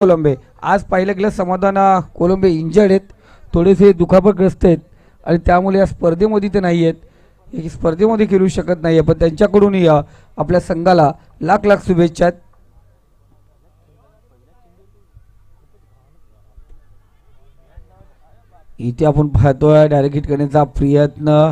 कोलंबे आज पाहिलं गेलं समाधान कोलंबे इंजर्ड आहेत, थोडेसे दुखापतग्रस्त आहेत आणि त्यामुळे या स्पर्धेमध्ये ते नाही आहेत, स्पर्धेमध्ये खेळू शकत नाही पण त्यांच्याकडूनही आपल्या संघाला लाख लाख शुभेच्छा आहेत. इथे आपण पाहतोय डायरेक्ट हिट करण्याचा प्रयत्न,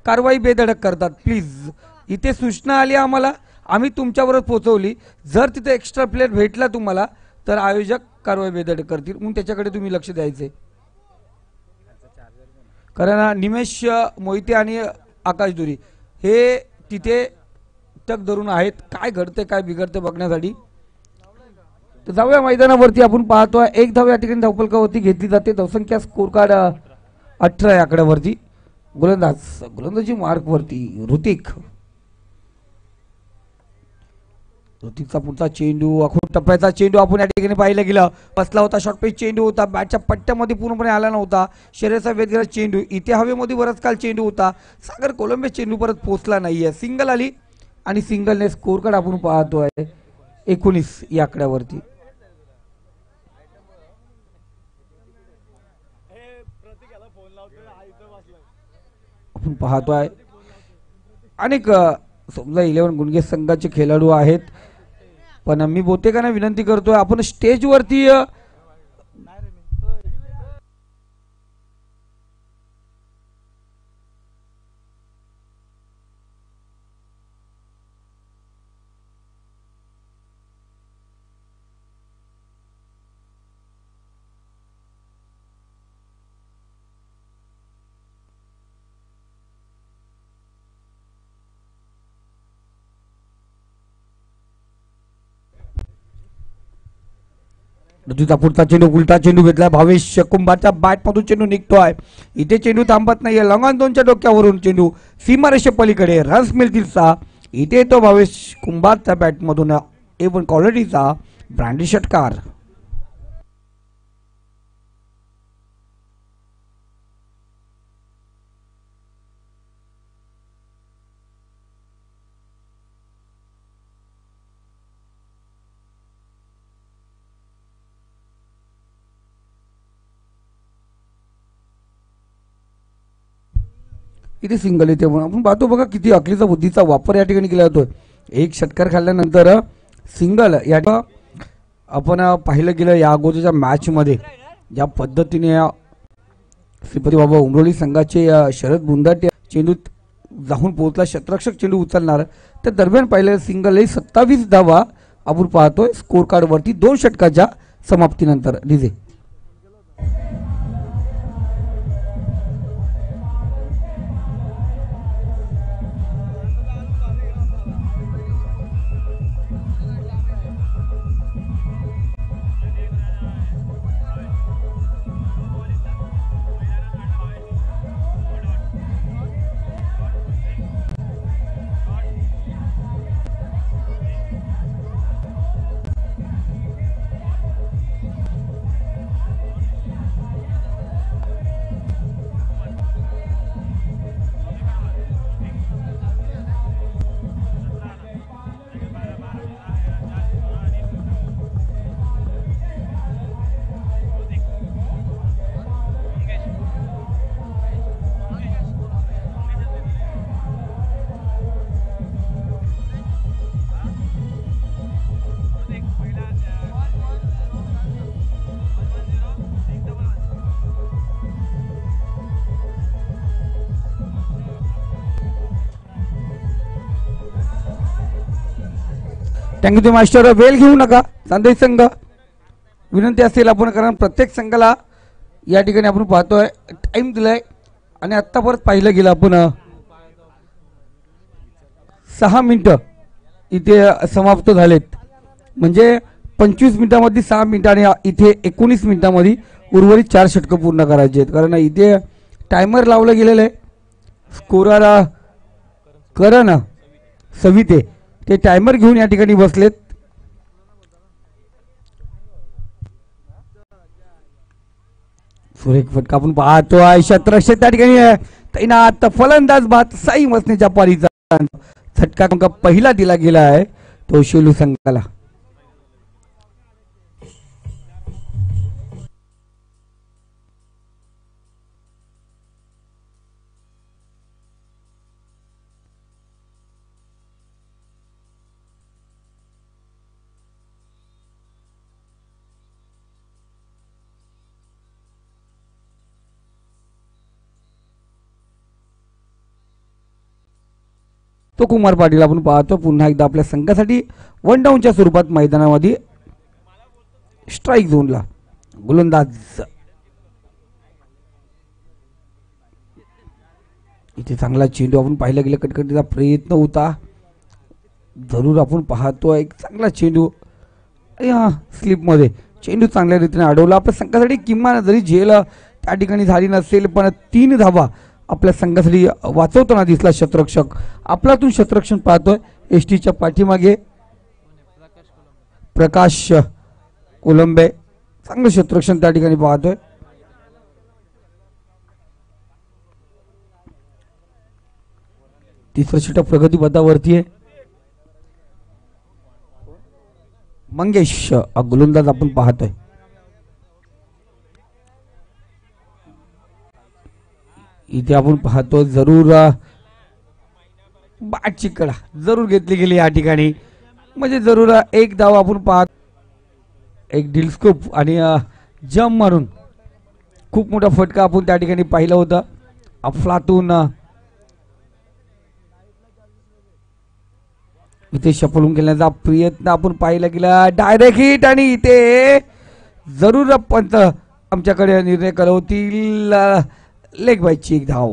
कारवाई बेधडक करतात. प्लीज इथे सूचना आली आम्हाला, आम्ही तुमच्याबरोबर पोहोचवली. जर तिथे एक्स्ट्रा प्लेयर भेटला तुम्हाला तर आयोजक कारवाई बेधडक करतील, म्हणून त्याच्याकडे तुम्ही लक्ष द्यायचे. कारण निमेश मोहिते आणि आकाश दुरी हे तिथे टक धरून आहेत, काय घडते काय बिघडते बघण्यासाठी. तर जाऊया मैदानावरती. आपण पाहतोय एक धाव या ठिकाणी धावफलकावरती घेतली जाते. धावसंख्या स्कोर कार्ड 18 या आकड्यावरती. गोलंदाजी मार्क वरती ऋतिकचा पुढचा चेंडू, अखोट टप्प्याचा चेंडू आपण या ठिकाणी पाहिलं गेलं. बसला होता, शॉर्ट पेच चेंडू होता, बॅटच्या पट्ट्यामध्ये पूर्णपणे आला नव्हता. शरीराचा वेध गेला चेंडू, इथे हवेमध्ये बराच काल चेंडू होता. सागर कोलंबे चेंडू परत पोहोचला नाहीये. सिंगल आली आणि सिंगलने स्कोर कार्ड आपण पाहतोय 19 या आकड्यावरती. आपण पाहतोय अनेक समजा 11 गुणगे संघाचे खेळाडू आहेत, पण मी बहुतेकांना विनंती करतोय आपण स्टेजवरती पुढचा चेंडू, उलटा चेंडू घेतला. भावेश कुंभारच्या बॅट मधून चेंडू निघतोय. इथे चेंडू थांबत नाहीये. लॉंगॉन दोनच्या डोक्यावरून चेंडू सीमारेषे पलीकडे, रन्स मिळतील 6. इथे येतो भावेश कुंभारच्या बॅट मधून A1 क्वालिटीचा ब्रँडी षटकार. इथे सिंगल येते. आपण पाहतो बघा किती अकलीचा बुद्धीचा वापर या ठिकाणी केला जातोय. एक षटकार खाल्ल्यानंतर सिंगल या आपण पाहिलं गेलं या अगोदरच्या मॅच मध्ये ज्या पद्धतीने श्रीपती बाबा उमरोली संघाचे शरद बुंदाटे चेंडू जाऊन पोहोचला, शतरक्षक चेंडू उचलणार, तर दरम्यान पाहिलं सिंगल 27 धावा आपण पाहतोय स्कोर कार्ड वरती 2 षटकाच्या समाप्तीनंतर. DJ thank you to master. वेळ घेऊ नका चांदई संघ, विनंती असेल आपण, कारण प्रत्येक संघाला या ठिकाणी आपण पाहतोय टाइम दिलाय आणि आत्ता परत पाहिलं गेलं आपण 6 मिनिटं इथे समाप्त झालेत. म्हणजे 25 मिनिटांमध्ये 6 मिनिटं आणि इथे 19 मिनिटांमध्ये उर्वरित 4 षटकं पूर्ण करायचे आहेत. कारण इथे टायमर लावलं गेलेलं आहे. स्कोरर करण सविते ते टायमर घेऊन या ठिकाणी बसलेत. सुरेख फटका आपण पाहतोय. शतरक्षक त्या ठिकाणी तैनात. फलंदाज बाद साई मसनेच्या पारीचा झटका पहिला दिला गेला आहे तो शेलू संघाला. तो कुमार पाटील आपण पाहतो पुन्हा एकदा आपल्या संघासाठी वन डाऊनच्या स्वरूपात मैदानामध्ये स्ट्राईक झोनला गोलंदाज. इथे चांगला चेंडू आपण पाहिला गेला, कटकटीचा प्रयत्न होता, जरूर आपण पाहतो एक चांगला चेंडू आणि हा स्लिपमध्ये चेंडू चांगल्या रीतीने अडवला. आपल्या संघासाठी किमान जरी झेल त्या ठिकाणी झाली नसेल पण 3 धावा आपल्या संघासाठी वाचवताना दिसला शतरक्षक. आपल्यातून शतरक्षण पाहतोय एसटीच्या पाठीमागे प्रकाश कोलंबे, चांगलं शतरक्षण त्या ठिकाणी पाहतोय. तिसरं षटक प्रगतीपथावरती आहे. मंगेश गोलंदाज आपण पाहतोय. इथे आपण पाहतो जरूर बॅटची कडा जरूर घेतली गेली या ठिकाणी, म्हणजे जरूर एक धाव आपण पाहत, एक डील स्कूप आणि जम मारून खूप मोठा फटका आपण त्या ठिकाणी पाहिला होता. अफलातून इथे शपलून खेळण्याचा प्रयत्न आपण पाहिला गेला, डायरेक्ट हिट आणि इथे जरूर पंच आमच्याकडे निर्णय करवतील लेग बायची एक धाव.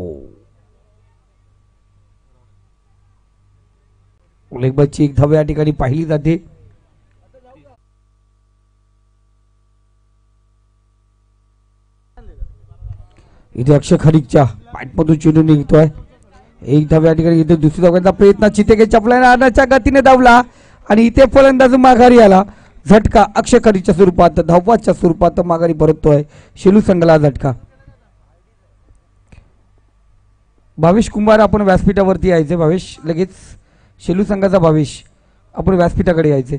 लेग बायची एक धाव या ठिकाणी पाहिली जाते. इथे अक्षय खडीकच्या पाठमधून चेंडू निघतोय, एक धाव या ठिकाणी. इथे दुसरी धावांचा प्रयत्न चितेके चपलाने आणण्याच्या गतीने धावला आणि इथे फलंदाज माघारी आला. झटका अक्षय खडीकच्या स्वरूपात धावपाच्या स्वरूपात माघारी परततोय शेलू संघाला झटका. भावेश कुंभार आपण व्यासपीठावरती यायचे. भावेश लगेच शेलू संघाचा भावेश आपण व्यासपीठाकडे यायचे.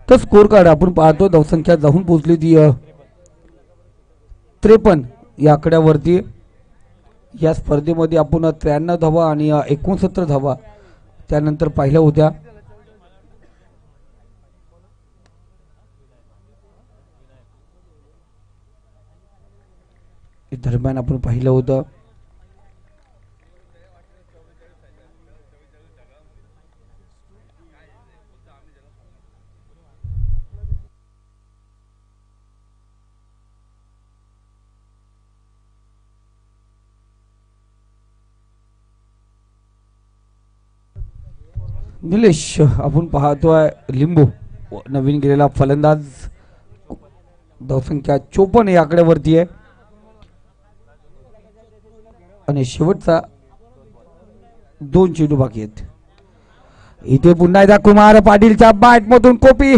तर स्कोर कार्ड आपण पाहतो धावसंख्या जाऊन पोहोचली ती 53 या आकड्यावरती. या स्पर्धेमध्ये आपण 93 धावा आणि 69 धावा त्यानंतर पाहिल्या होत्या. दरम्यान आपण पाहिलं होतं निलेश आपण पाहतोय लिंबू नवीन गेलेला फलंदाज. धावसंख्या 54 या आकड्यावरती आहे आणि शेवटचा 2 चेंडू बाकी आहेत. इथे पुन्हा एकदा कुमार पाटीलच्या बॅट मधून कोपी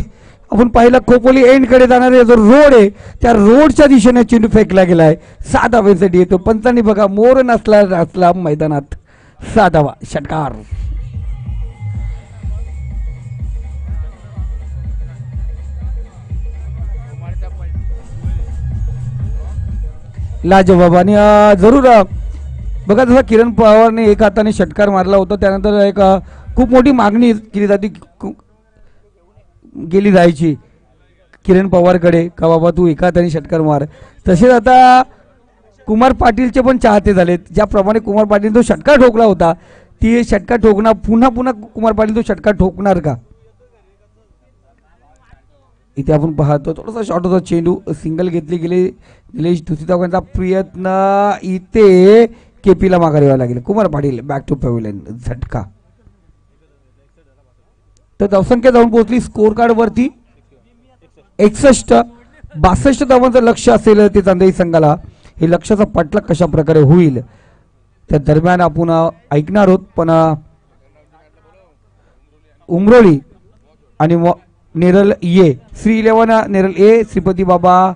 आपण पाहिलं खोपोली एंड कडे जाणारे जो रोड आहे त्या रोडच्या दिशेने चेंडू फेकला गेलाय. 6 धावांसाठी येतो. पंचांनी बघा मोर नसला मैदानात 6 धावा षटकार. लाजवाब आणि जरूर बघा जसं किरण पवारने एक हाताने षटकार मारला होता त्यानंतर एक खूप मोठी मागणी केली जाते गेली जायची किरण पवारकडे का बाबा तू एका हाताने षटकार मार. तसेच आता कुमार पाटीलचे पण चाहते झालेत. ज्याप्रमाणे कुमार पाटील तो षटकार ठोकला होता ती षटकार ठोकणार पुन्हा पुन्हा कुमार पाटील तो षटकार ठोकणार का. इथे आपण पाहतो थोडासा शॉर्ट होता चेंडू सिंगल घेतली गेली. निलेश दुसरी धावांचा प्रयत्न इथे केपीला माघारी यावं लागेल. Kumar Patil back to pavilion झटका. तर धावसंख्या जाऊन पोहोचली स्कोर कार्ड वरती 61. 62 धावांचं लक्ष असेल ते चांदेरी संघाला. हे लक्षाचा पाठलाग कशा प्रकारे होईल त्या दरम्यान आपण ऐकणार आहोत. पण उमरोळी आणि नेरल ए, श्री 11 नेरल ए, श्रीपती बाबा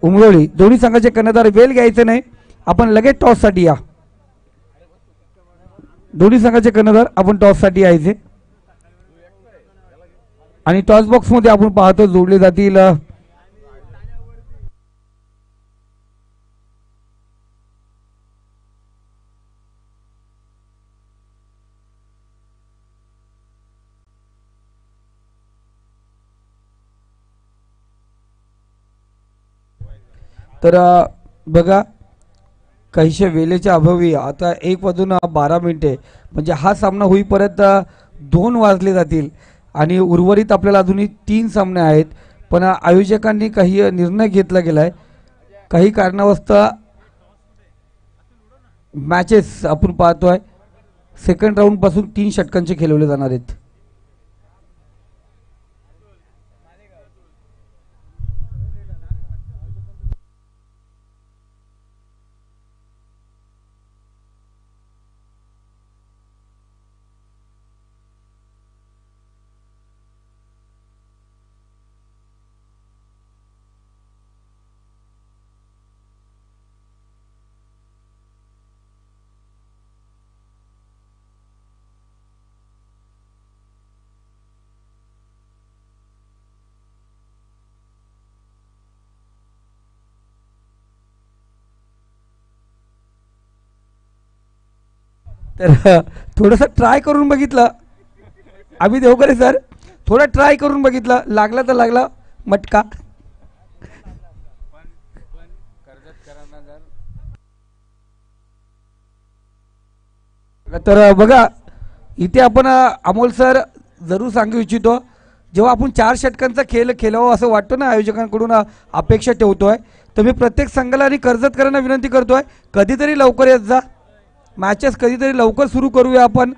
उमरोळी. दोन्ही संघाचे कर्णधार वेल घ्यायचे नाही, आपण लगेच टॉस साठी या. दोन्ही संघाचे कर्णधार आपण टॉस साठी यायचे आणि टॉस बॉक्स मध्ये आपण पाहतो जोडले जातील तर बघा काहीशा वेळेच्या अभावी आता 1:12 म्हणजे हा सामना होईपर्यंत 2 वाजले जातील आणि उर्वरित आपल्याला अजूनही 3 सामने आहेत. पण आयोजकांनी काही निर्णय घेतला गेलाय. काही कारणावस्तव मॅचेस आपण पाहतोय सेकंड राऊंड पासून 3 षटकांचे खेळवले जाणार आहेत. तर थोडंसं ट्राय करून बघितलं आम्ही देवकरे सर, थोडा ट्राय करून बघितलं, लागला तर लागला मटका. तर बघा इथे आपण अमोल सर जरूर सांगू इच्छितो, जेव्हा आपण 4 षटकांचा खेळ खेळावं असं वाटतं ना, आयोजकांकडून अपेक्षा ठेवतोय, तर मी प्रत्येक संघाला आणि कर्जतकरांना विनंती करतोय कधीतरी लवकर येत जा. मॅचेस कधीतरी लवकर सुरू करूया आपण.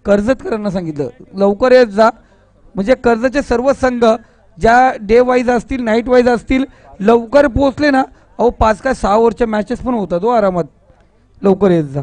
कर्जतकरांना सांगितलं लवकर येत जा, म्हणजे कर्जतचे सर्व संघ ज्या डे वाईज असतील नाईट वाईज असतील लवकर पोहोचले ना, अहो 5 का 6 ओव्हरच्या मॅचेस पण होतात आरामात. लवकर येत जा.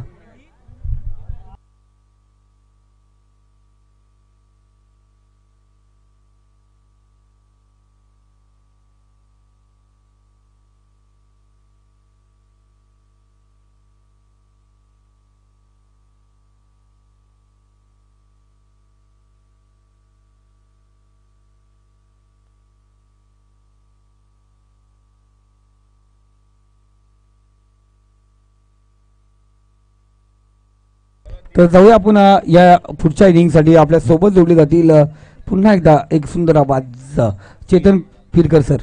तर जाऊया आपण या पुढच्या इनिंगसाठी आपल्या सोबत जोडले जातील पुन्हा एकदा एक सुंदर आवाज चेतन फिरकर सर.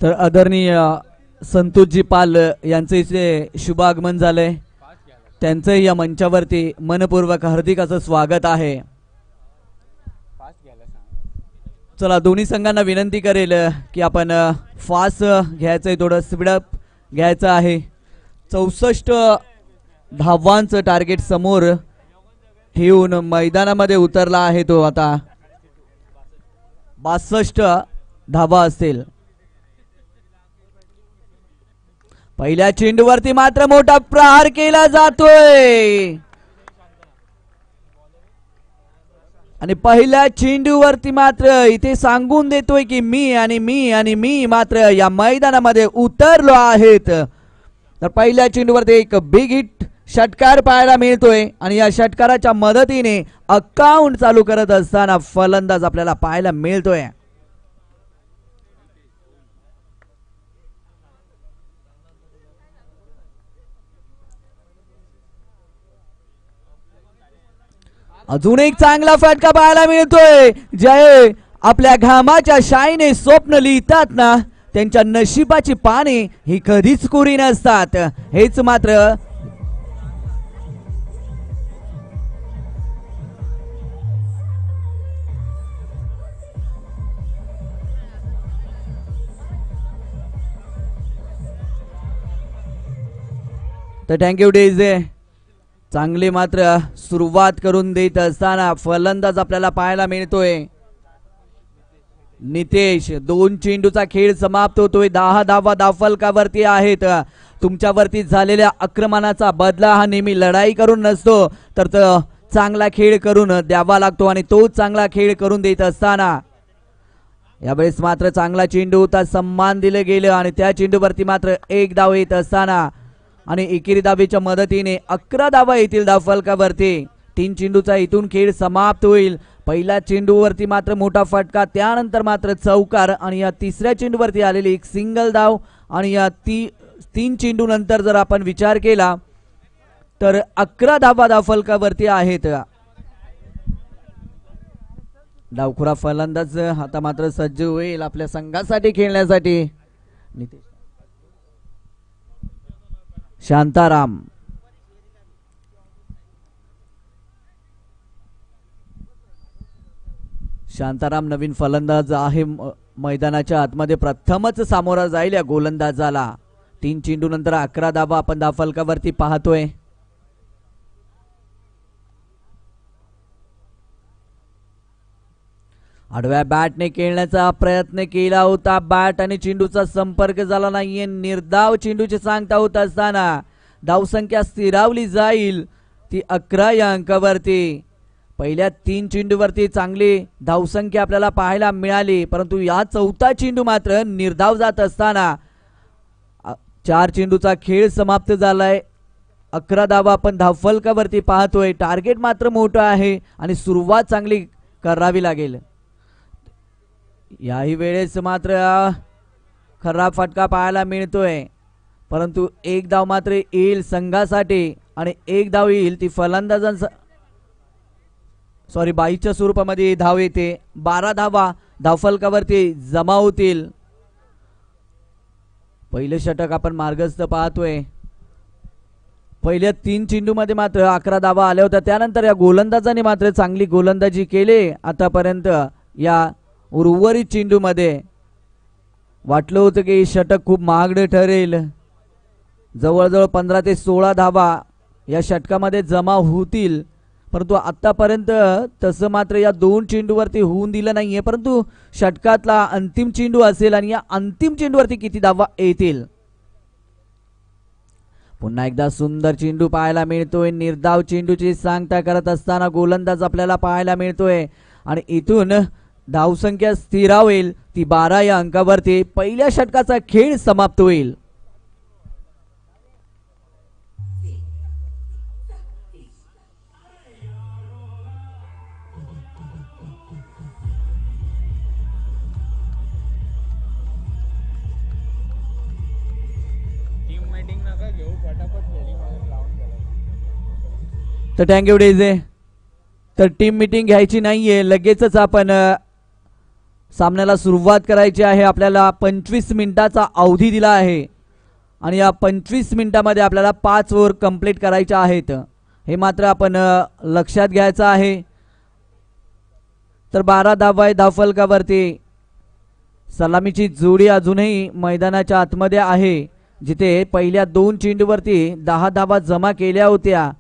तर आदरणीय संतोषजी पाल यांचे इथे शुभागमन झालंय, त्यांचं या मंचावरती मनपूर्वक हार्दिक असं स्वागत आहे. चला दोन्ही संघांना विनंती करेल की आपण फास्ट घ्यायचंय, थोडं स्पीडअप घ्यायचं आहे. 64 धावांचं टार्गेट समोर ठेवून मैदानामध्ये उतरला आहे तो. आता 62 धावा असतील. पहिल्या चेंडूवरती मात्र मोठा प्रहार केला जातोय आणि पहिल्या चेंडूवरती मात्र इथे सांगून देतोय की मी मात्र या मैदानामध्ये उतरलो आहेत. तर पहिल्या चेंडूवरती एक बिग हिट षटकार पाहायला मिळतोय आणि या षटकाराच्या मदतीने अकाउंट चालू करत असताना फलंदाज आपल्याला पाहायला मिळतोय. अजून एक चांगला फटका पाहायला मिळतोय. जय आपल्या घामाच्या शाईने स्वप्न लिहितात ना, त्यांच्या नशिबाची पाने ही कधीच कोरी नसतात. हेच मात्र तर थँक्यू डीजे. चांगली मात्र सुरुवात करून देत असताना फलंदाज आपल्याला पाहायला मिळतोय नितेश. 2 चेंडूचा खेळ समाप्त होतोय. 10 धावा धावफलकावरती आहेत. तुमच्यावरती झालेल्या आक्रमणाचा बदला हा नेहमी लढाई करून नसतो तर चांगला खेळ करून द्यावा लागतो आणि तो चांगला खेळ करून देत असताना यावेळेस मात्र चांगला चेंडू होता, सम्मान दिलं गेलं आणि त्या चेंडूवरती मात्र 1 धाव येत असताना आणि एकेरी धावेच्या मदतीने 11 धावा येतील धावफलकावरती. 3 चेंडूचा इथून खेळ समाप्त होईल. पहिल्या चेंडूवरती मात्र मोठा फटका, त्यानंतर मात्र चौकार आणि या तिसऱ्या चेंडूवरती आलेली एक सिंगल धाव आणि या 3 चेंडू नंतर जर आपण विचार केला तर 11 धावा धावफलकावरती आहेत. डावखुरा फलंदाज आता मात्र सज्ज होईल आपल्या संघासाठी खेळण्यासाठी. शांताराम. शांताराम नवीन फलंदाज आहे. मैदानाच्या आतमध्ये प्रथमच सामोरा जाईल या गोलंदाजाला. 3 चेंडू नंतर 11 धावा आपण धावफलकावरती पाहतोय. आडव्या बॅटने खेळण्याचा प्रयत्न केला होता. बॅट आणि चेंडूचा संपर्क झाला नाहीये. निर्धाव चेंडूची सांगता होत असताना धावसंख्या स्थिरावली जाईल ती 11 या अंकावरती. पहिल्या 3 चेंडूवरती चांगली धावसंख्या आपल्याला पाहायला मिळाली, परंतु या 4था चेंडू मात्र निर्धाव जात असताना 4 चेंडूचा खेळ समाप्त झालाय. 11 धावा आपण धावफलकावरती पाहतोय. टार्गेट मात्र मोठं आहे आणि सुरुवात चांगली करावी लागेल. याही वेळेस मात्र खराब फटका पाहायला मिळतोय, परंतु 1 धाव मात्र येईल संघासाठी आणि 1 धाव येईल ती फलंदाजांचा बाईच्या स्वरूपामध्ये धाव येते. 12 धावा धावफलकावरती जमा होतील. पहिले षटक आपण मार्गस्थ पाहतोय. पहिल्या 3 चेंडूमध्ये मात्र 11 धावा आल्या होत्या. त्यानंतर या गोलंदाजाने मात्र चांगली गोलंदाजी केली आतापर्यंत. या उर्वरित चेंडूमध्ये वाटलं होतं की षटक खूप महागडं ठरेल. जवळजवळ 15 ते 16 धावा या षटकामध्ये जमा होतील, परंतु आतापर्यंत तसं मात्र या 2 चेंडूवरती होऊन दिलं नाहीये. परंतु षटकातला अंतिम चेंडू असेल आणि या अंतिम चेंडूवरती किती धावा येतील. पुन्हा एकदा सुंदर चेंडू पाहायला मिळतोय. निर्धाव चेंडूची सांगता करत असताना गोलंदाज आपल्याला पाहायला मिळतोय आणि इथून धावसंख्या स्थिरावेल ती 12 या अंकावरती. पहिल्या षटकाचा खेळ समाप्त होईल. तर थँक्यू डेजे. तर टीम मीटिंग घ्यायची नाहीये, लगेचच आपण सामन्याला सुरुवात करायची आहे. आपल्याला 25 मिनिटाचा अवधी दिला आहे आणि या 25 मिनिटामध्ये आपल्याला 5 ओव्हर कंप्लीट करायच्या आहेत. हे मात्र आपण लक्षात घ्यायचं आहे. तर 12 धावा आहे धावफलकावरती. सलामीची जोडी अजूनही मैदानाच्या आतमध्ये आहे, जिथे पहिल्या 2 चेंडूवरती 10 धावा जमा केल्या होत्या,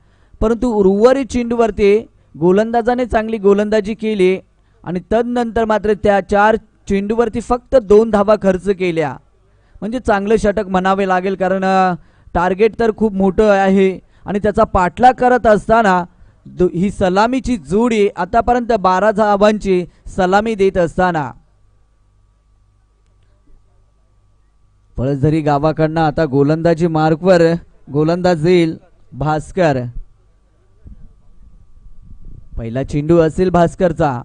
परंतु उर्वरित चेंडूवरती गोलंदाजाने चांगली गोलंदाजी केली आणि तदनंतर मात्र त्या 4 चेंडूवरती फक्त 2 धावा खर्च केल्या. म्हणजे चांगलं षटक म्हणावे लागेल, कारण टार्गेट तर खूप मोठं आहे आणि त्याचा पाठलाग करत असताना ही सलामीची जोडी आतापर्यंत 12 धावांची सलामी देत असताना पळसधरी गावाकडनं आता गोलंदाजी मार्कवर गोलंदाज येईल भास्कर. पहिला चेंडू असेल भास्करचा.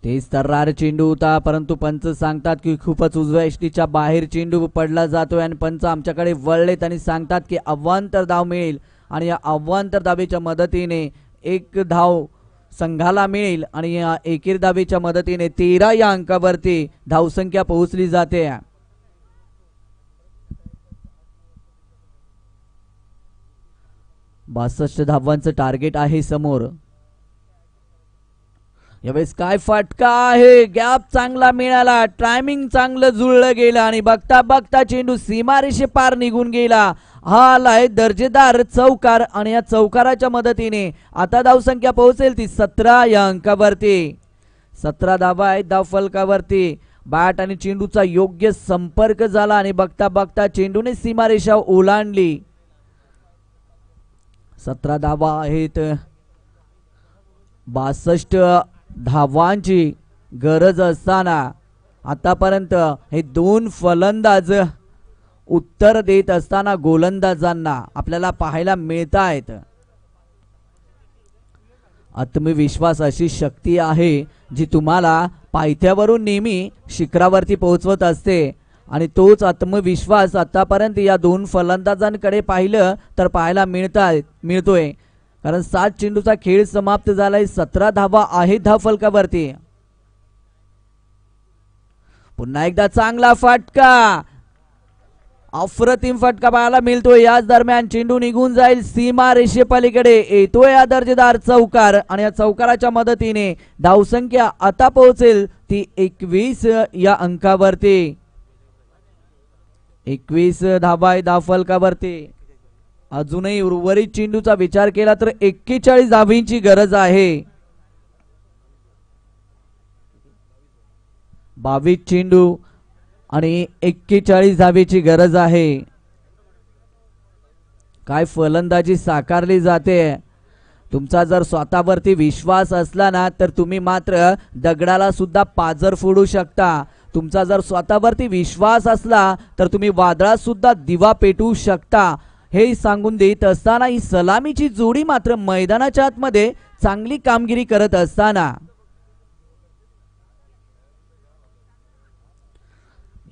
तेच तर्रार चेंडू होता, परंतु पंच सांगतात की खूपच उजव्या एष्टीच्या बाहेर चेंडू पडला जातोय आणि पंच आमच्याकडे वळलेत आणि सांगतात की अव्वांतर धाव मिळेल आणि या अव्वांतर धावेच्या मदतीने 1 धाव संघाला मिळेल आणि या एकेरी धावेच्या मदतीने 13 या अंकावरती धावसंख्या पोहोचली जाते. बासष्ट धावांचं टार्गेट आहे समोर. यावेळेस काय फटका आहे, गॅप चांगला मिळाला, टायमिंग चांगलं जुळलं गेलं आणि बघता बघता चेंडू सीमारेषे पार निघून गेला. हा आलाय दर्जेदार चौकार आणि या चौकाराच्या मदतीने आता धावसंख्या पोहोचेल ती 17 या अंकावरती. 17 धावा आहेत धाव फलकावरती. बॅट आणि चेंडूचा योग्य संपर्क झाला आणि बघता बघता चेंडूने सीमारेषा ओलांडली. 17 धावा आहेत. 62 धावांची गरज असताना आतापर्यंत हे दोन फलंदाज उत्तर देत असताना गोलंदाजांना आपल्याला पाहायला मिळत आहेत. आत्मविश्वास अशी शक्ती आहे जी तुम्हाला पायथ्यावरून नेहमी शिखरावरती पोहोचवत असते आणि तोच आत्मविश्वास आतापर्यंत या दोन फलंदाजांकडे पाहिलं तर पाहायला मिळतोय. कारण 7 चेंडूचा खेळ समाप्त झालाय. 17 धावा आहेत धाव फलकावरती. पुन्हा एकदा चांगला फटका, अप्रतिम फटका पाहायला मिळतोय. याच दरम्यान चेंडू निघून जाईल सीमा रेषेपलीकडे. येतोय हा दर्जेदार चौकार आणि या चौकाराच्या मदतीने धावसंख्या आता पोहोचेल ती 21 या अंकावरती. 21 धावा आहे धाव फलकावरती. अजूनही उर्वरित चेंडूचा विचार केला तर 41 धावींची गरज आहे. 22 चेंडू आणि 41 धावेची गरज आहे. काय फलंदाजी साकारली जाते. तुमचा जर स्वतःवरती विश्वास असला ना तर तुम्ही मात्र दगडाला सुद्धा पाजर फोडू शकता. तुमचा जर स्वतःवरती विश्वास असला तर तुम्ही वादळात सुद्धा दिवा पेटवू शकता. हे सांगून देत असताना ही सलामीची जोडी मात्र मैदानाच्या आतमध्ये चांगली कामगिरी करत असताना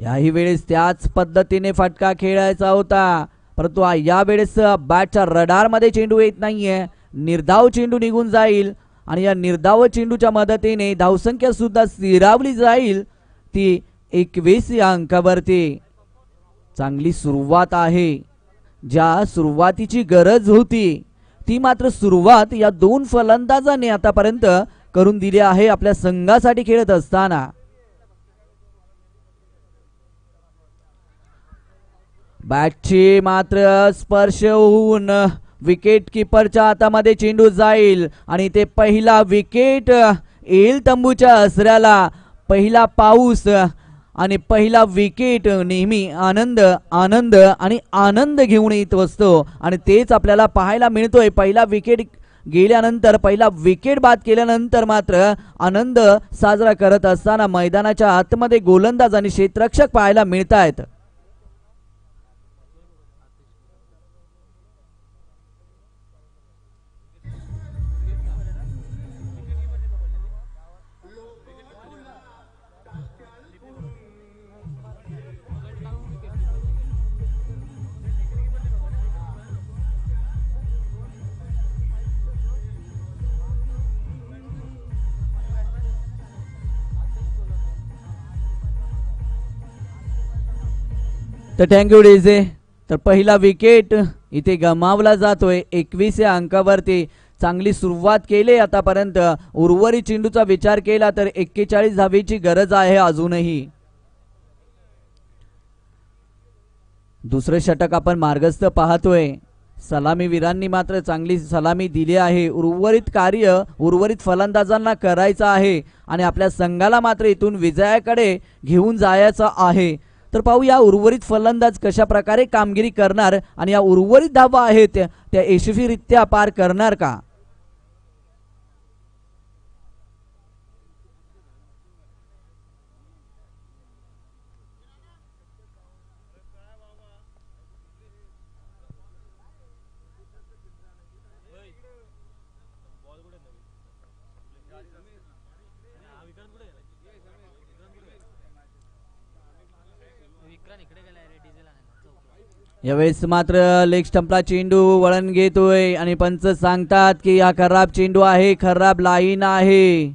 याही वेळेस त्याच पद्धतीने फटका खेळायचा होता, परंतु या वेळेस बॅटच्या रडार मध्ये चेंडू येत नाहीये. निर्धाव चेंडू निघून जाईल आणि या निर्धाव चेंडूच्या मदतीने धावसंख्या सुद्धा स्थिरावली जाईल ती 21 या अंकावरती. चांगली सुरुवात आहे. ज्या सुरुवातीची गरज होती ती मात्र सुरुवात या दोन फलंदाजांनी आतापर्यंत करून दिली आहे आपल्या संघासाठी खेळत असताना. बॅटची मात्र स्पर्श होऊन विकेट किपरच्या हातामध्ये चेंडू जाईल आणि ते पहिला विकेट येईल तंबूच्या आसऱ्याला. पहिला पाऊस आणि पहिला विकेट नेहमी आनंद आनंद आणि आनंद घेऊन येत असतो आणि तेच आपल्याला पाहायला मिळतोय. पहिला विकेट गेल्यानंतर, पहिला विकेट बाद केल्यानंतर मात्र आनंद साजरा करत असताना मैदानाच्या आतमध्ये गोलंदाज आणि क्षेत्ररक्षक पाहायला मिळत आहेत. तर थँक्यू डीजे. तर पहिला विकेट इथे गमावला जातोय 21 या अंकावरती. चांगली सुरुवात केली आतापर्यंत. उर्वरित चेंडूचा विचार केला तर 41 धावेची गरज आहे अजूनही. दुसरे षटक आपण मार्गस्थ पाहतोय. सलामीवीरांनी मात्र चांगली सलामी दिली आहे. उर्वरित कार्य उर्वरित फलंदाजांना करायचं आहे आणि आपल्या संघाला मात्र इथून विजयाकडे घेऊन जायचं आहे. तर पाहूया उर्वरित फलंदाज कशा प्रकारे कामगिरी करणार आणि या उर्वरित धावा आहेत त्या यशस्वीरित्या पार करणार का. यावेळेस मात्र लेग स्टंपला चेंडू वळण घेतोय आणि पंच सांगतात की हा खराब चेंडू आहे, खराब लाईन आहे.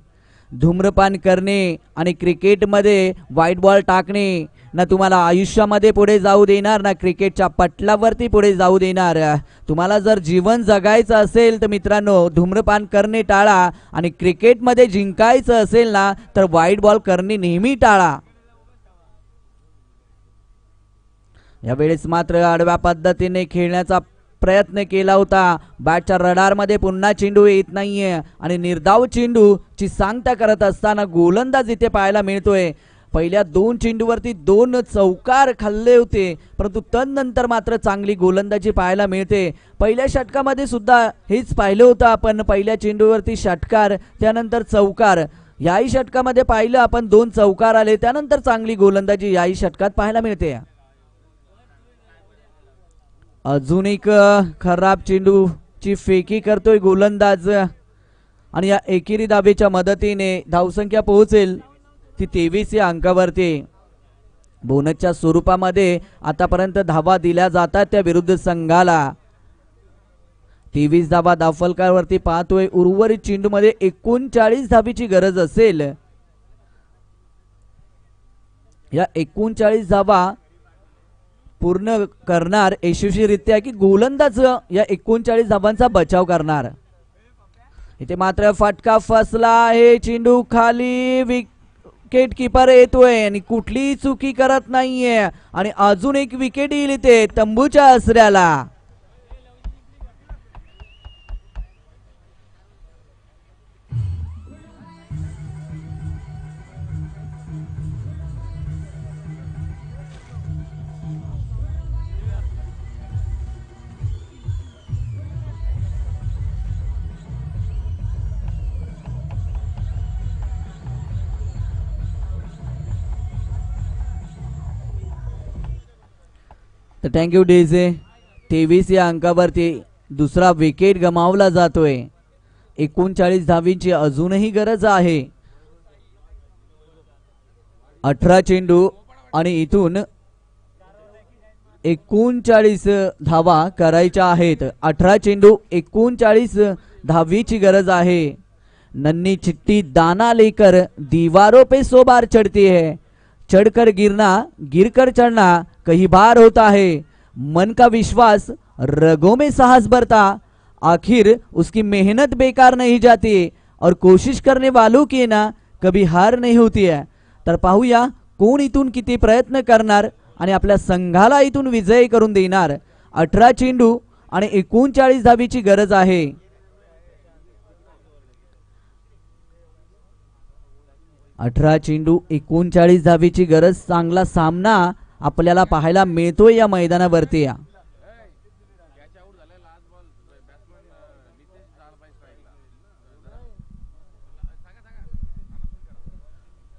धूम्रपान करणे आणि क्रिकेटमध्ये व्हाईट बॉल टाकणे ना तुम्हाला आयुष्यामध्ये पुढे जाऊ देणार ना क्रिकेटच्या पटलावरती पुढे जाऊ देणार. तुम्हाला जर जीवन जगायचं असेल तर मित्रांनो धूम्रपान करणे टाळा आणि क्रिकेटमध्ये जिंकायचं असेल ना तर वाईट बॉल करणे नेहमी टाळा. यावेळेस मात्र आडव्या पद्धतीने खेळण्याचा प्रयत्न केला होता. बॅटच्या रडारमध्ये पुन्हा चेंडू येत नाहीये आणि निर्धाव चेंडूची सांगता करत असताना गोलंदाज इथे पाहायला मिळतोय. पहिल्या 2 चेंडूवरती 2 चौकार खाल्ले होते परंतु तदनंतर मात्र चांगली गोलंदाजी पाहायला मिळते. पहिल्या षटकामध्ये सुद्धा हेच पाहिलं होतं आपण. पहिल्या चेंडूवरती षटकार त्यानंतर चौकार. याही षटकामध्ये पाहिलं आपण 2 चौकार आले त्यानंतर चांगली गोलंदाजी याही षटकात पाहायला मिळते. अजून एक खराब चेंडूची फेकी करतोय गोलंदाज आणि या एकेरी धावेच्या मदतीने धावसंख्या पोहोचेल ती 23 या अंकावरती. बोनसच्या स्वरूपामध्ये आतापर्यंत धावा दिल्या जातात त्या विरुद्ध संघाला. 23 धावा धावफलकावरती पाहतोय. उर्वरित चेंडूमध्ये 39 धावीची गरज असेल. या 39 धावा पूर्ण करणार यशस्वीरित्या की गोलंदाज या 39 धावांचा बचाव करणार. इथे मात्र फटका फसला आहे. चेंडू खाली. विकेट किपर येतोय आणि कुठलीही चुकी करत नाहीये आणि अजून एक विकेट येईल इथे तंबूच्या आसऱ्याला. तर थँक्यू डेझे. 23 या अंकावरती दुसरा विकेट गमावला जातोय. 39 धावींची अजूनही गरज आहे. 18 चेंडू आणि इथून 39 धावा करायच्या आहेत. 18 चेंडू 39 धावीची गरज आहे. नन्ही चिट्टी दाना लेकर दीवारों पे 100 बार चढ़ती है. चढ़कर गिरना गिरकर चढ़ना कहीं बार होता है. मन का विश्वास रगों में साहस भरता. आखिर उसकी मेहनत बेकार नहीं जाती और कोशिश करने वालों की ना कभी हार नहीं होती है. तर पाहूया कोण इथून किती प्रयत्न करणार आणि आपल्या संघाला इथून विजयी करून देणार. 18 चेंडू आणि 39 धावीची गरज आहे. अठरा चेंडू 39 धावीची गरज. चांगला सामना आपल्याला पाहायला मिळतोय या मैदानावरती.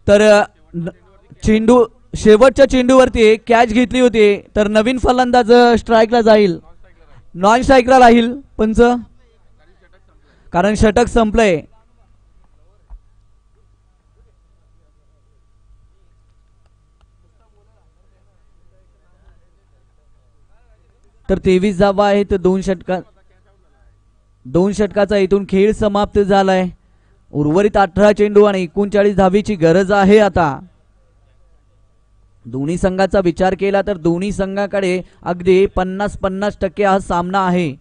तर चेंडू शेवटच्या चेंडूवरती कॅच घेतली होती तर नवीन फलंदाज स्ट्राईकला जाईल. नॉन स्ट्राईकला राहील पंच कारण षटक संपलंय. तर 23 धावा आहेत. 2 षटकाचा इथून खेळ समाप्त झालाय. उर्वरित 18 चेंडू आणि 39 धावीची गरज आहे. आता दोन्ही संघाचा विचार केला तर दोन्ही संघाकडे अगदी 50-50% हा सामना आहे.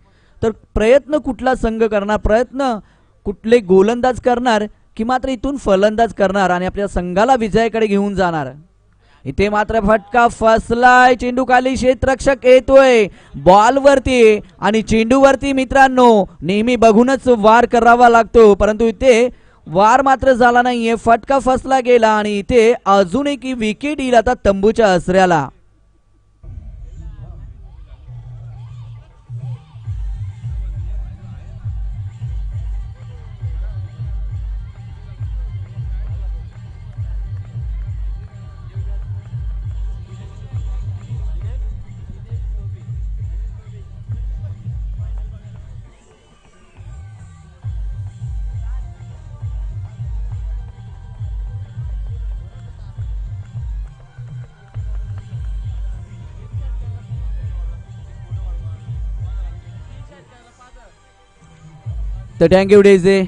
तर प्रयत्न कुठला संघ करणार, प्रयत्न कुठले गोलंदाज करणार की मात्र इथून फलंदाज करणार आणि आपल्या संघाला विजयाकडे घेऊन जाणार. इथे मात्र फटका फसलाय. चेंडू खाली. क्षेत्ररक्षक येतोय बॉल वरती आणि चेंडूवरती मित्रांनो नेहमी बघूनच वार करावा लागतो परंतु इथे वार मात्र झाला नाहीये. फटका फसला गेला आणि इथे अजून एक विकेट येईल आता तंबूच्या आसऱ्याला. तर थँक्यू डेझे.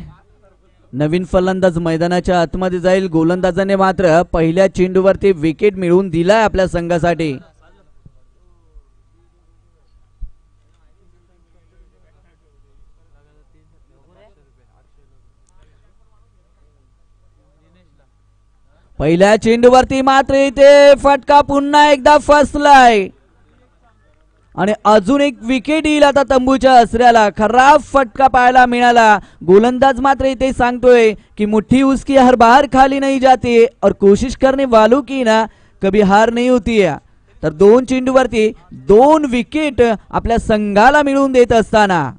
नवीन फलंदाज मैदानाच्या आतमध्ये जाईल. गोलंदाजाने मात्र पहिल्या चेंडूवरती विकेट मिळवून दिलाय आपल्या संघासाठी. पहिल्या चेंडूवरती मात्र इथे फटका पुन्हा एकदा फसलाय आणि अजून एक विकेट येईल आता तंबूच्या आसऱ्याला. खराब फटका पाहायला मिळाला. गोलंदाज मात्र इथे सांगतोय की मुट्ठी उसकी हर बार खाली नहीं जाती और कोशिश करने वालों की ना कभी हार नहीं होती है. तर 2 चेंडूवरती 2 विकेट आपल्या संघाला मिळवून देत असताना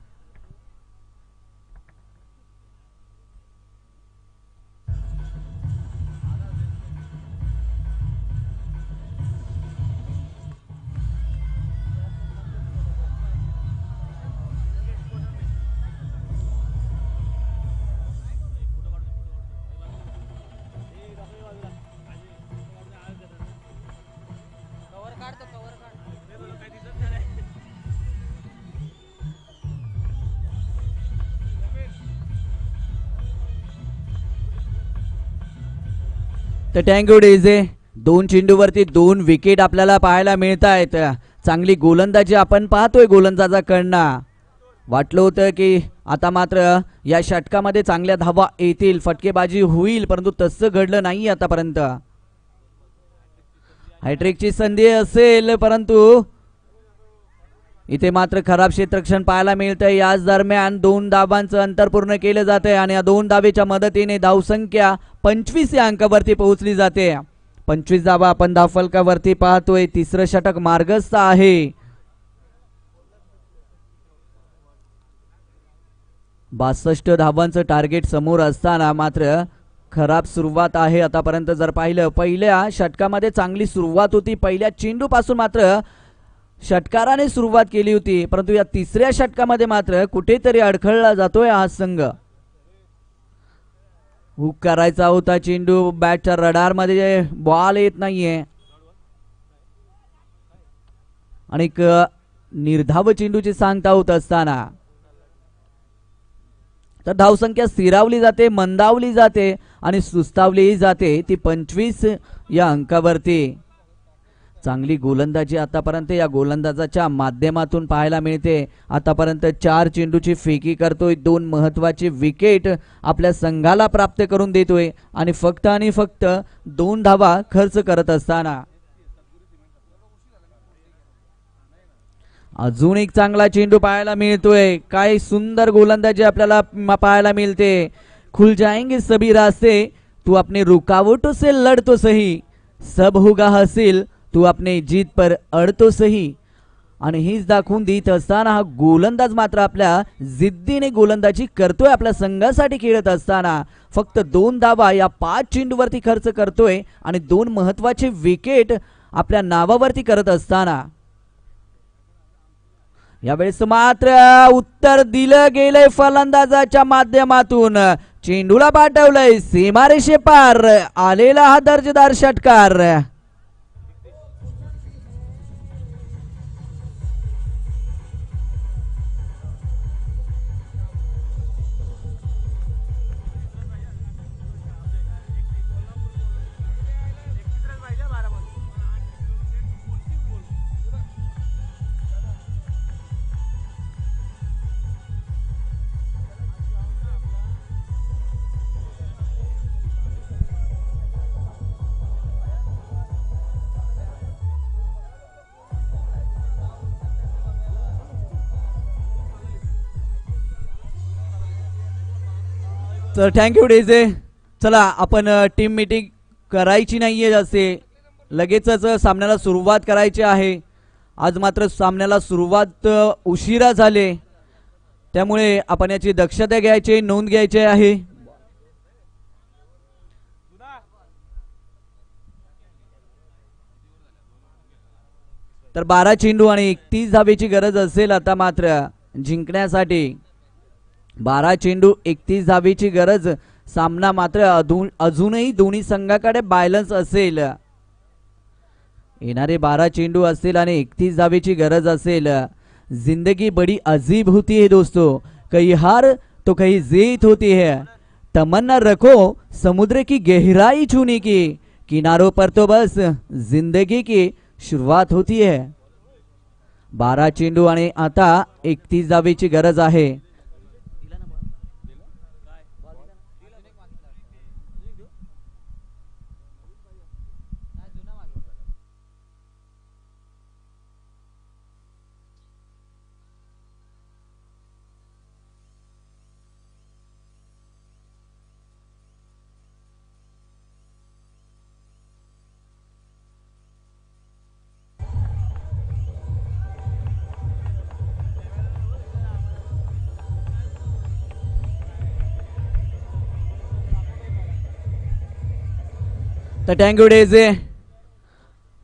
तर थँक्यू डेझे. 2 चेंडूवरती 2 विकेट आपल्याला पाहायला मिळत आहेत. चांगली गोलंदाजी आपण पाहतोय गोलंदाजाकडनं. वाटलं होतं की आता मात्र या षटकामध्ये चांगल्या धावा येतील, फटकेबाजी होईल, परंतु तसं घडलं नाही आतापर्यंत. हॅट्रिकची संधी असेल परंतु इथे मात्र खराब क्षेत्ररक्षण पाहायला मिळतंय. याच दरम्यान 2 धावांचं अंतर पूर्ण केलं जातंय आणि या 2 धावेच्या मदतीने धावसंख्या 25 या अंकावरती पोहोचली जाते. 25 धावा आपण धावफलकावरती पाहतोय. तिसरं षटक मार्गस्थ आहे. 62 धावांचं टार्गेट समोर असताना मात्र खराब सुरुवात आहे आतापर्यंत. जर पाहिलं पहिल्या षटकामध्ये चांगली सुरुवात होती. पहिल्या चेंडूपासून मात्र षटकाराने सुरुवात केली होती, परंतु या तिसऱ्या षटकामध्ये मात्र कुठेतरी अडखळला जातोय हा संघ. हुक करायचा होता चेंडू, बॅटच्या रडार मध्ये बॉल येत नाहीये आणि निर्धाव चेंडूची सांगता होत असताना तर धावसंख्या स्थिरावली जाते, मंदावली जाते आणि सुस्तावली जाते ती 25 या अंकावरती. चांगली गोलंदाजी आतापर्यंत या गोलंदाजाच्या माध्यमातून पाहायला मिळते. आतापर्यंत 4 चेंडूची फेकी करतोय, 2 महत्वाची विकेट आपल्या संघाला प्राप्त करून देतोय आणि फक्त 2 धावा खर्च करत असताना अजून एक चांगला चेंडू पाहायला मिळतोय. काय सुंदर गोलंदाजी आपल्याला पाहायला मिळते. खुल जाएंगे सभी रास्ते, तू अपने रुकावटों से लड़ तो सही, सब होगा हासिल, तू अपने जीत पर अड़ तो सही. आणि हीच दाखवून देत असताना हा गोलंदाज मात्र आपल्या जिद्दीने गोलंदाजी करतोय. आपल्या संघासाठी खेळत असताना फक्त 2 धावा या 5 चेंडूवरती खर्च करतोय आणि 2 महत्वाचे विकेट आपल्या नावावरती करत असताना यावेळेस मात्र उत्तर दिलं गेलंय फलंदाजाच्या माध्यमातून. चेंडूला पाठवलंय सीमारेषे पार आलेला हा दर्जेदार षटकार. तर थँक्यू डेझे. चला आपण टीम मीटिंग करायची नाहीये, असे लगेचच सामन्याला सुरुवात करायची आहे. आज मात्र सामन्याला सुरुवात उशिरा झाले, त्यामुळे आपण याची दक्षता घ्यायची, नोंद घ्यायची आहे. तर 12 चेंडू आणि 31 धावेची गरज असेल आता मात्र जिंकण्यासाठी. 12 चेंडू 31 धावेची गरज. सामना मात्र अजूनही दोन्ही संघाकडे बॅलन्स असेल. येणारे 12 चेंडू असतील आणि 31 धावेची गरज असेल. जिंदगी बड़ी अजीब होती है दोस्तों, कहीं हार तो कहीं जीत होती है. तमन्ना रखो समुद्र की गहराई छूने की, किनारों पर तो बस जिंदगी की सुरुवात होती है. 12 चेंडू आणि आता 31 धावेची गरज आहे. तर थँक्यू डेझे.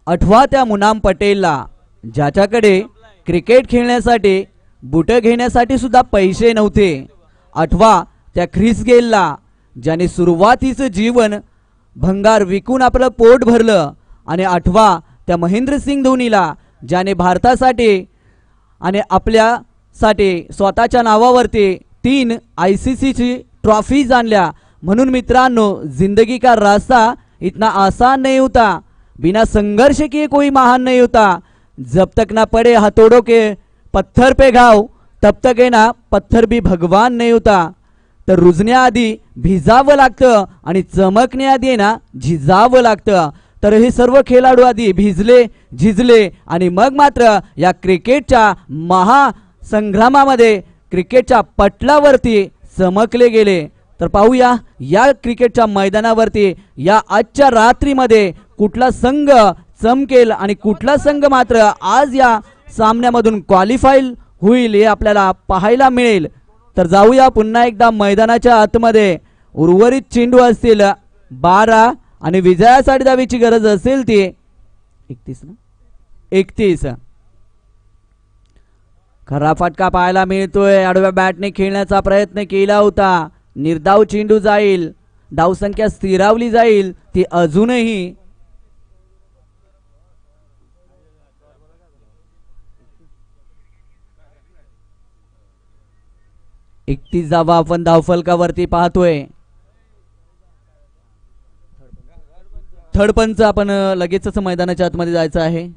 आठवा त्या मुनाम पटेलला ज्याच्याकडे क्रिकेट खेळण्यासाठी बुट घेण्यासाठी सुद्धा पैसे नव्हते. आठवा त्या ख्रिस गेलला ज्याने सुरुवातीचं जीवन भंगार विकून आपलं पोट भरलं. आणि आठवा त्या महेंद्रसिंग धोनीला ज्याने भारतासाठी आणि आपल्यासाठी स्वतःच्या नावावरती 3 ICC ची ट्रॉफीज आणल्या. म्हणून मित्रांनो, जिंदगी का रास्ता इतना आसान नहीं होता, बिना संघर्ष किए कोई महान नहीं होता. जब तक ना पड़े हथौड़ों के पत्थर पे घाव तब तक है ना पत्थर भी भगवान नहीं होता. तर रुजण्याआधी भिजावं लागतं आणि चमकण्याआधी आहे ना झिजावं लागतं. तर हे सर्व खेळाडू आधी भिजले झिजले आणि मग मात्र या क्रिकेटच्या महासंग्रामामध्ये क्रिकेटच्या पटलावरती चमकले गेले. तर पाहूया या क्रिकेटच्या मैदानावरती या आजच्या रात्रीमध्ये कुठला संघ चमकेल आणि कुठला संघ मात्र आज या सामन्यामधून क्वालिफाय होईल हे आपल्याला पाहायला मिळेल. तर जाऊया पुन्हा एकदा मैदानाच्या आतमध्ये. उर्वरित चेंडू असतील 12 आणि विजयासाठी धावेची गरज असेल ती 31. खरा फटका पाहायला मिळतोय. आडव्या बॅटने खेळण्याचा प्रयत्न केला होता. निर्धाव चेंडू जाईल, धावसंख्या स्थिरावली जाईल ती अजूनही. एकतीस धावा आपण धावफलकावरती पाहतोय. थर्ड पंच आपण लगेचच मैदानाच्या आतमध्ये जायचं आहे.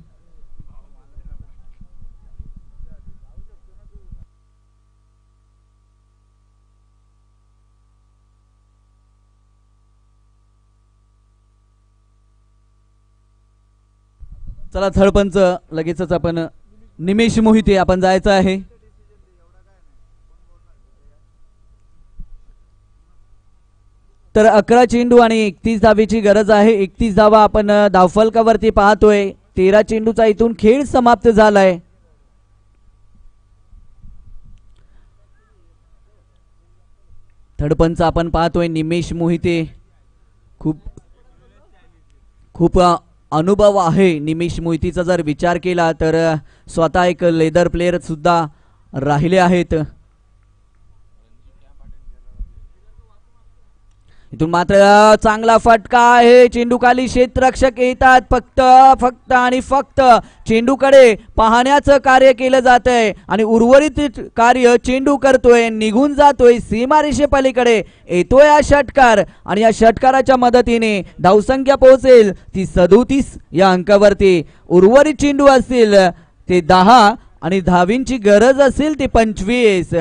चला थर्ड पंच लगेचच आपण निमेश मोहिते आपण जायचं आहे. तर 11 चेंडू आणि 31 धावेची गरज आहे. 31 धावा आपण धावफलकावरती पाहतोय. 13 चेंडूचा इथून खेळ समाप्त झालाय. थर्ड पंच आपण पाहतोय निमेश मोहिते. खूप अनुभव आहे निमेश मोहितेचा. जर विचार केला तर स्वतः एक लेदर प्लेयर सुद्धा राहिले आहेत. इथून मात्र चांगला फटका आहे. चेंडू खाली क्षेत्ररक्षक येतात. फक्त आणि फक्त चेंडूकडे पाहण्याचं कार्य केलं जात आहे आणि उर्वरित कार्य चेंडू करतोय. निघून जातोय सीमारेषे पलीकडे. येतोय हा षटकार आणि या षटकाराच्या मदतीने धावसंख्या पोहोचेल ती 37 या अंकावरती. उर्वरित चेंडू असतील ते 10 आणि धावींची गरज असेल ती 25.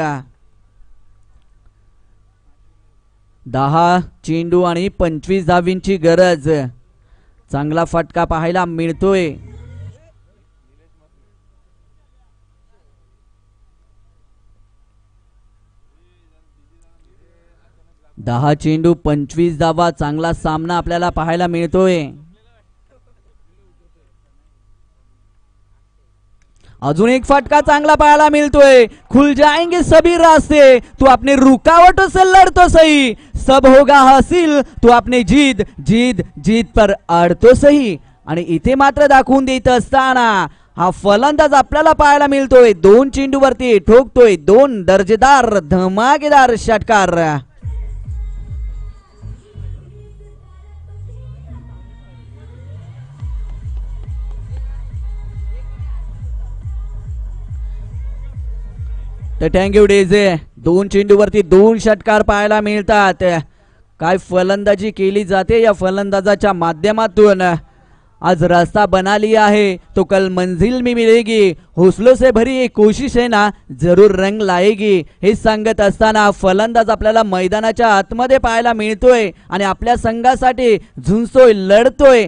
10 चेंडू आणि 25 धावींची गरज. चांगला फटका पाहायला मिळतोय. दहा चेंडू 25 धावा. चांगला सामना आपल्याला पाहायला मिळतोय. अजून एक फटका चांगला पाहायला मिळतोय. खुल जाएंगे सभी रास्ते, तू अपने रुकावटों से लड़ तो सही, सब होगा हासिल, तू अपने जीत पर अड़ तो सही. आणि इथे मात्र दाखवून देत असताना हा फलंदाज आपल्याला पाहायला मिळतोय. 2 चेंडूवरती ठोकतोय 2 दर्जेदार धमाकेदार षटकार. तर थँक्यू डेझे. 2 चेंडूवरती 2 षटकार पाहायला मिळतात. काय फलंदाजी केली जाते या फलंदाजाच्या माध्यमातून आज रास्ता बना लिया है तो कल मंजिल में मिलेगी, हौसलों से भरी एक कोशिश है ना जरूर रंग लाएगी हे सांगत असताना फलंदाज आपल्याला मैदानाच्या आतमध्ये पाहायला मिळतोय आणि आपल्या संघासाठी झुंजतोय, लढतोय.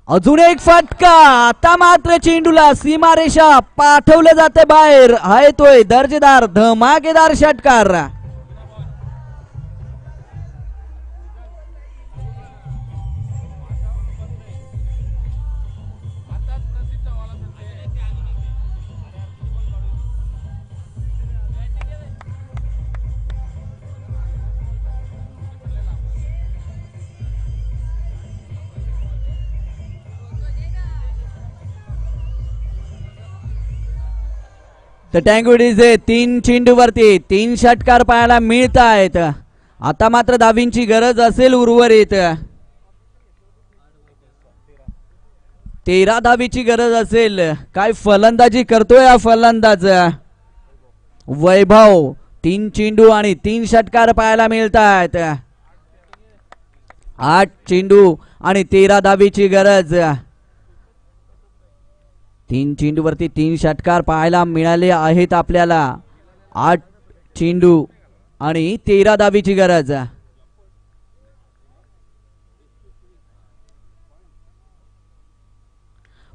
अजून एक फटका. आता मात्र चेंडूला सीमारेषा पाठवलं जाते बाहेर. आहे तोय दर्जेदार धमाकेदार षटकार. तर टँगुडीचे 3 चेंडूवरती 3 षटकार पाहायला मिळत आहेत. आता मात्र धावींची गरज असेल उर्वरित. 13 धावीची गरज असेल. काय फलंदाजी करतोय हा फलंदाज वैभव. 3 चेंडू आणि 3 षटकार पाहायला मिळत आहेत. 8 चेंडू आणि 13 धावीची गरज. 3 चेंडूवरती 3 षटकार पाहायला मिळाले आहेत आपल्याला. 8 चेंडू आणि 13 धावीची गरज.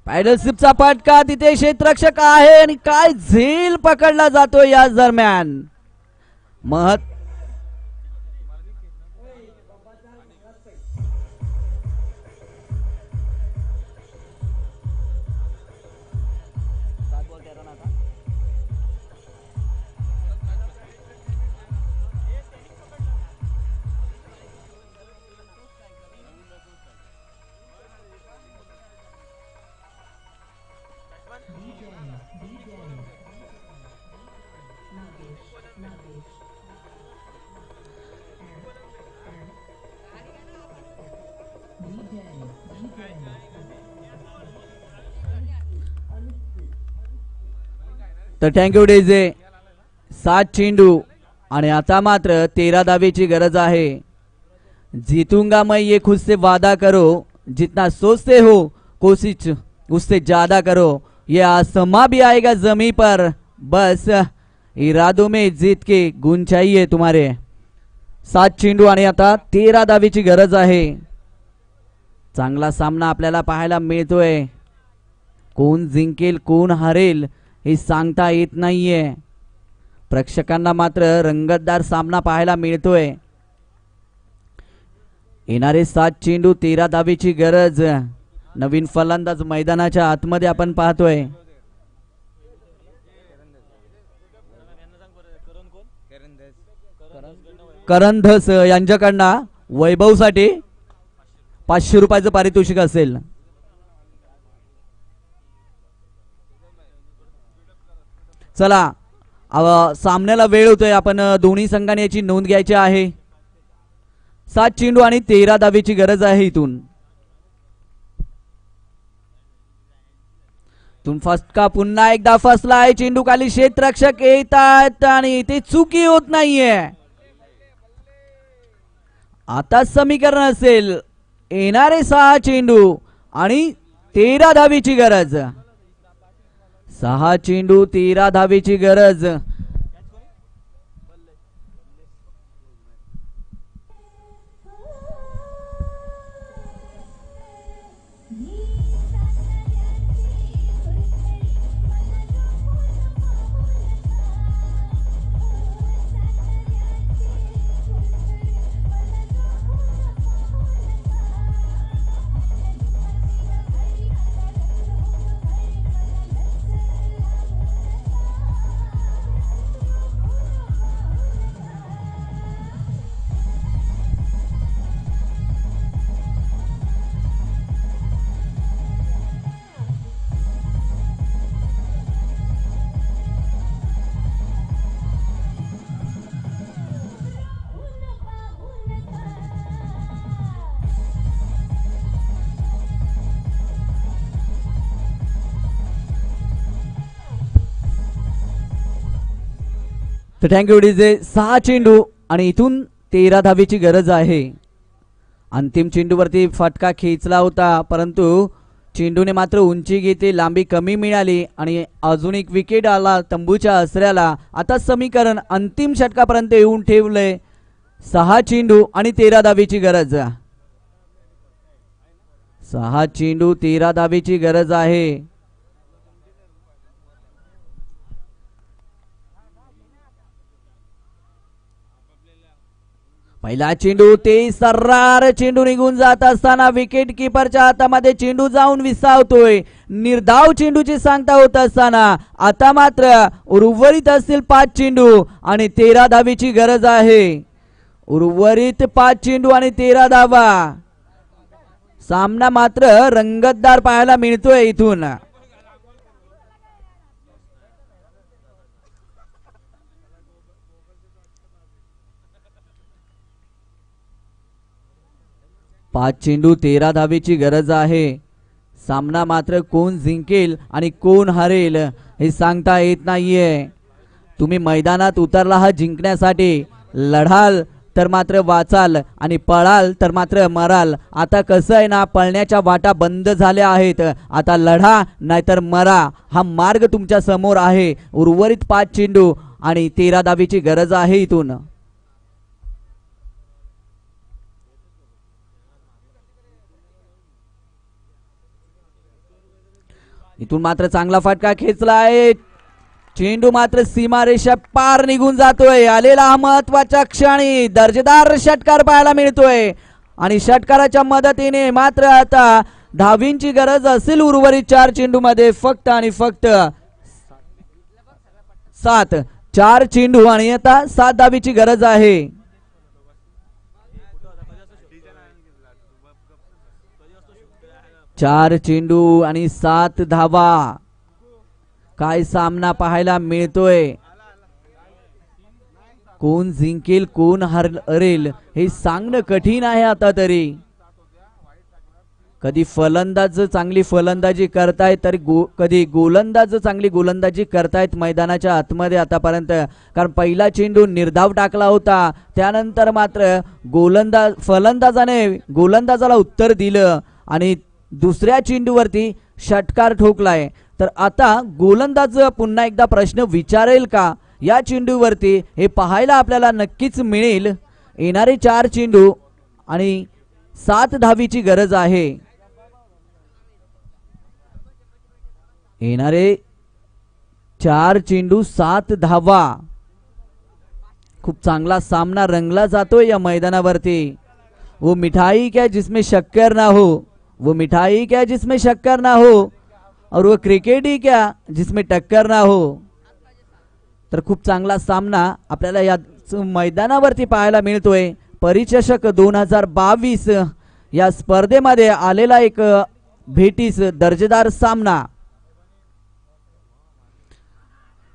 पॅडल स्लिपचा फटका. तिथे क्षेत्ररक्षक आहे आणि काय झेल पकडला जातो या दरम्यान. तर थँक्यू डेजे. 7 चेंडू आणि आता मात्र 13 धावेची गरज आहे. जीतूंगा मैं ये खुद से वादा करो, जितना सोचते हो कोशिश उससे ज्यादा करो, ये आसमां भी आएगा जमीन पर, बस इरादों में जीत के गुण चाहिए तुम्हारे. 7 चेंडू आणि आता 13 धावेची गरज आहे. चांगला सामना आपल्याला पाहायला मिळतोय. कोण जिंकेल कोण हरेल हे सांगता येत नाहीये. प्रेक्षकांना मात्र रंगतदार सामना पाहायला मिळतोय. येणारे 7 चेंडू 13 धावेची गरज. नवीन फलंदाज मैदानाच्या आतमध्ये आपण पाहतोय. करंधस यांच्याकडनं वैभवसाठी 500 रुपयाचं पारितोषिक असेल. चला सामन्याला वेळ होतोय. आपण दोन्ही संघाने याची नोंद घ्यायची आहे. 7 चेंडू आणि 13 धावेची गरज आहे. इथून फटका पुन्हा एकदा फसलाय. चेंडू खाली क्षेत्ररक्षक येतात आणि ते चुकी होत नाहीये. आता समीकरण असेल. येणारे 6 चेंडू आणि 13 धावेची गरज. 6 चेंडू 13 धावेची गरज. तर थँक्यू डीजे. 6 चेंडू आणि इथून 13 धावेची गरज आहे. अंतिम चेंडूवरती फटका खेचला होता परंतु चेंडूने मात्र उंची घेतली, लांबी कमी मिळाली आणि अजून एक विकेट आला तंबूच्या आसऱ्याला. आता समीकरण अंतिम षटकापर्यंत येऊन ठेवलंय. 6 चेंडू आणि 13 धावेची गरज. 6 चेंडू 13 धावेची गरज आहे. पहिला चेंडू ते सर्रार चेंडू निघून जात असताना विकेट किपरच्या हातामध्ये चेंडू जाऊन विसावतोय. निर्धाव चेंडूची सांगता होत असताना आता मात्र उर्वरित असतील 5 चेंडू आणि 13 धावेची गरज आहे. उर्वरित 5 चेंडू आणि 13 धावा. सामना मात्र रंगतदार पाहायला मिळतोय इथून. पाच चेंडू 13 धावेची गरज आहे. सामना मात्र कोण जिंकेल आणि कोण हरेल हे सांगता येत नाहीये. तुम्ही मैदानात उतरला हा जिंकण्यासाठी. लढाल तर मात्र वाचाल आणि पळाल तर मात्र मराल. आता कसं आहे ना, पळण्याच्या वाटा बंद झाल्या आहेत. आता लढा नाहीतर मरा हा मार्ग तुमच्या समोर आहे. उर्वरित 5 चेंडू आणि 13 धावेची गरज आहे इथून. इथून मात्र चांगला फटका खेचला आहे. चेंडू मात्र सीमारेषा पार निघून जातोय. आलेला हा महत्वाच्या क्षणी दर्जेदार षटकार पाहायला मिळतोय आणि षटकाराच्या मदतीने मात्र आता धावींची गरज असेल उर्वरित 4 चेंडू मध्ये फक्त आणि फक्त 7. 4 चेंडू आणि आता 7 धावीची गरज आहे. चार चेंडू आणि 7 धावा. काय सामना पाहायला मिळतोय. कोण जिंकेल कोण हरेल हे सांगणं कठीण आहे आता तरी. कधी फलंदाज चांगली फलंदाजी करतायत तर कधी गोलंदाज चांगली गोलंदाजी करतायत मैदानाच्या आतमध्ये आतापर्यंत. कारण पहिला चेंडू निर्धाव टाकला होता, त्यानंतर मात्र फलंदाजाने गोलंदाजाला उत्तर दिलं आणि दुसऱ्या चेंडूवरती षटकार ठोकलाय. तर आता गोलंदाज पुन्हा एकदा प्रश्न विचारेल का या चेंडूवरती हे पाहायला आपल्याला नक्कीच मिळेल. येणारे 4 चेंडू आणि 7 धावीची गरज आहे. येणारे 4 चेंडू 7 धावा. खूप चांगला सामना रंगला जातोय या मैदानावरती. वो मिठाई क्या जिसमें शक्कर ना हो, वो मिठाई क्या जिसमें शक्कर ना हो और वो क्रिकेट ही क्या जिसमें टक्कर ना हो. तर खूप चांगला सामना आपल्याला या मैदानावरती पाहायला मिळतोय. परिचषक 2022 या स्पर्धेमध्ये आलेला एक भेटीस दर्जेदार सामना.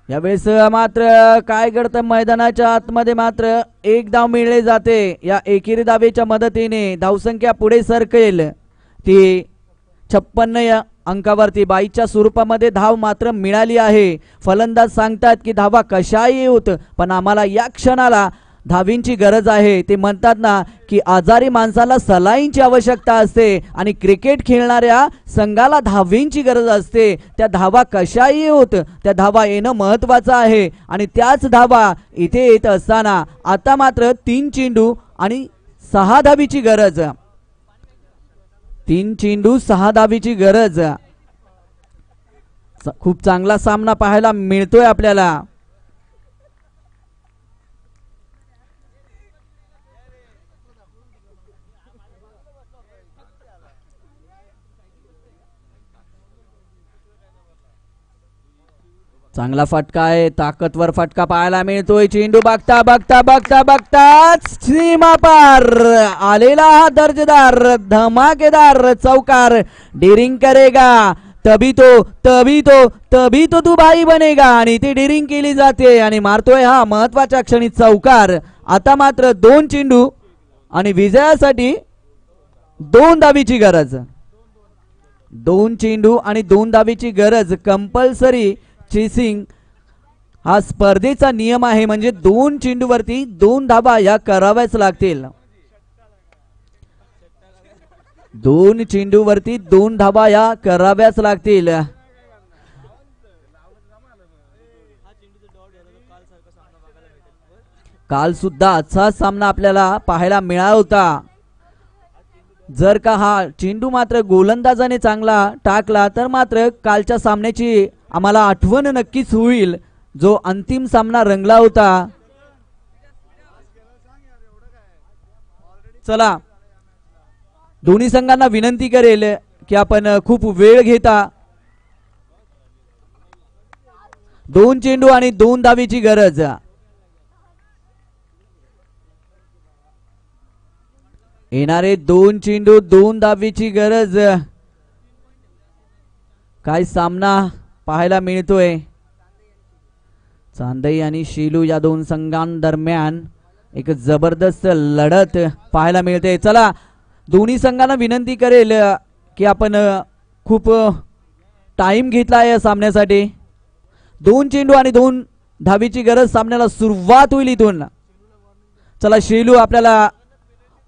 यावेळेस मात्र काय घडतं मैदानाच्या आतमध्ये मात्र 1 धाव मिळले जाते. या एकेरी धावेच्या मदतीने धावसंख्या पुढे सरकेल. ती 56 अंकावरती 22च्या स्वरूपामध्ये धाव मात्र मिळाली आहे. फलंदाज सांगतात की धावा कशाही होत पण आम्हाला या क्षणाला धावींची गरज आहे. ते म्हणतात ना की आजारी माणसाला सलाईंची आवश्यकता असते आणि क्रिकेट खेळणाऱ्या संघाला धावींची गरज असते. त्या धावा कशाही होत त्या धावा येणं महत्वाचं आहे आणि त्याच धावा इथे येत असताना आता मात्र 3 चेंडू आणि 6 धावीची गरज. 3 चेंडू 6 धावीची गरज. खूप चांगला सामना पाहायला मिळतोय आपल्याला. चांगला फटका आहे, ताकदवर फटका पाहायला मिळतोय. चेंडू बघता बघता बघता बघताच सीमा पार आलेला हा दर्जेदार धमाकेदार चौकार. डेरिंग करेगा तभी तो तू भाई बनेगा आणि ती डेरिंग केली जाते आणि मारतोय हा महत्वाच्या क्षणी चौकार. आता मात्र 2 चेंडू आणि विजयासाठी 2 धावीची गरज. 2 चेंडू आणि 2 धावीची गरज. कंपल्सरी चेसिंग हा स्पर्धेचा नियम आहे, म्हणजे 2 चेंडूवरती 2 धाबा या कराव्याच लागतील. 2 चेंडूवरती 2 धाबा या कराव्याच लागतील. काल सुद्धा असाच सामना आपल्याला पाहायला मिळाला होता. जर का हा चेंडू मात्र गोलंदाजाने चांगला टाकला तर मात्र कालच्या सामन्याची आम्हाला आठवण नक्कीच होईल, जो अंतिम सामना रंगला होता. चला, दोन्ही संघांना विनंती करेल की आपण खूप वेळ घेता. 2 चेंडू आणि 2 धावेची गरज. येणारे 2 चेंडू 2 धावेची गरज. काय सामना पाहायला मिळतोय. चांदई आणि शेलू या 2 संघांदरम्यान एक जबरदस्त लढत पाहायला मिळते. चला, दोन्ही संघांना विनंती करेल की आपण खूप टाइम घेतला या सामन्यासाठी. 2 चेंडू आणि 2 धावेची गरज. सामन्याला सुरुवात होईल इथून. चला, शेलू आपल्याला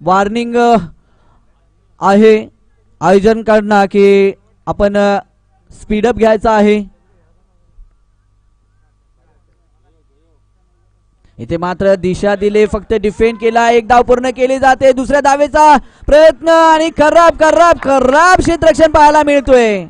वॉर्निंग आहे आयोजनकडनं की आपण स्पीडअप घ्यायचा आहे. इथे मात्र दिशा दिले, फक्त डिफेंड केला. एक धाव पूर्ण केली जाते. दुसऱ्या धावेचा प्रयत्न आणि खराब खराब खराब क्षेत्ररक्षण पाहायला मिळतोय.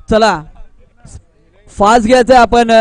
चला, फास्ट घ्यायचंय आपण.